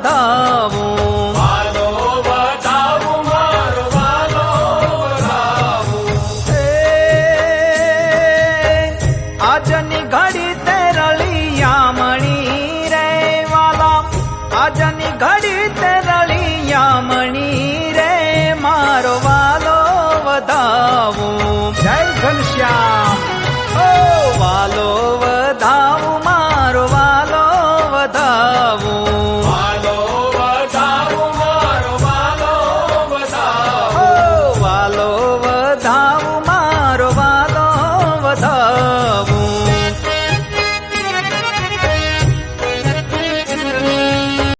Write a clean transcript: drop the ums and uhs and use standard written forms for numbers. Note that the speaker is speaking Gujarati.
વધાવું. વાલો વધાવું મારો વાલો વધાવું. આજની ઘડી તે રળિયામણી રે વાલા, આજની ઘડી તે રળિયામણી રે મારો વાલો વધાવું. જય ઘનશ્યામ.